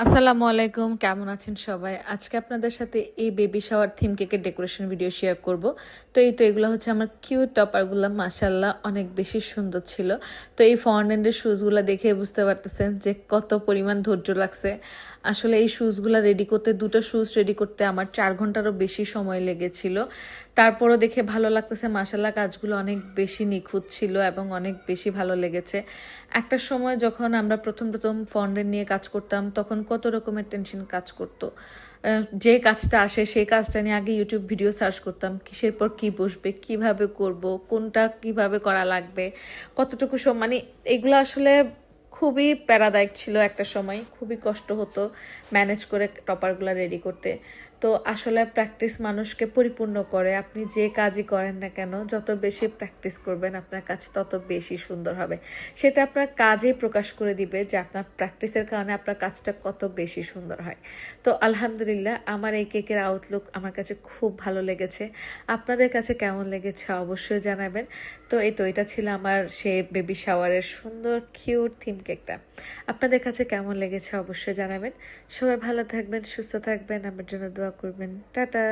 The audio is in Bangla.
আসসালামু আলাইকুম, কেমন আছেন সবাই? আজকে আপনাদের সাথে এই বেবি শাওয়ার থিম কেকের ডেকোরেশন ভিডিও শেয়ার করব। তো এগুলো হচ্ছে আমার কিউট টপারগুলো, মাশাআল্লাহ অনেক বেশি সুন্দর ছিল। তো এই ফন্ডেন্টের শুজগুলো দেখে বুঝতে পারতেছেন যে কত পরিমাণ ধৈর্য লাগছে। আসলে এই শুজগুলো রেডি করতে, দুটো শুজ রেডি করতে আমার 4 ঘন্টারও বেশি সময় লেগেছিল। তারপরও দেখে ভালো লাগতেছে, মাশাআল্লাহ কাজগুলো অনেক বেশি নিখুঁত ছিল এবং অনেক বেশি ভালো লেগেছে। একটা সময় যখন আমরা প্রথম ফন্ডেন্ট নিয়ে কাজ করতাম তখন কত রকমের টেনশন কাজ করতো। যে কাজটা আসে সেই কাজটা নিয়ে আগে ইউটিউব ভিডিও সার্চ করতাম, কিসের পর কি বসবে, কিভাবে করব, কোনটা কিভাবে করা লাগবে, কতটুকু মানে এগুলো আসলে খুবই প্যারাদায়ক ছিল। একটা সময় খুবই কষ্ট হতো ম্যানেজ করে টপারগুলো রেডি করতে। তো আসলে প্র্যাকটিস মানুষকে পরিপূর্ণ করে। আপনি যে কাজই করেন না কেন, যত বেশি প্র্যাকটিস করবেন আপনার কাজ তত বেশি সুন্দর হবে। সেটা আপনার কাজেই প্রকাশ করে দিবে যে আপনার প্র্যাকটিসের কারণে আপনার কাজটা কত বেশি সুন্দর হয়। তো আলহামদুলিল্লাহ আমার এই কেকের আউটলুক আমার কাছে খুব ভালো লেগেছে। আপনাদের কাছে কেমন লেগেছে অবশ্যই জানাবেন। এটা ছিল আমার সেই বেবি শাওয়ারের সুন্দর কিউট থিম কেকটা। আপনাদের কাছে কেমন লেগেছে অবশ্যই জানাবেন। সবাই ভালো থাকবেন, সুস্থ থাকবেন, আমার জন্য দোয়া করবেন। টাটা।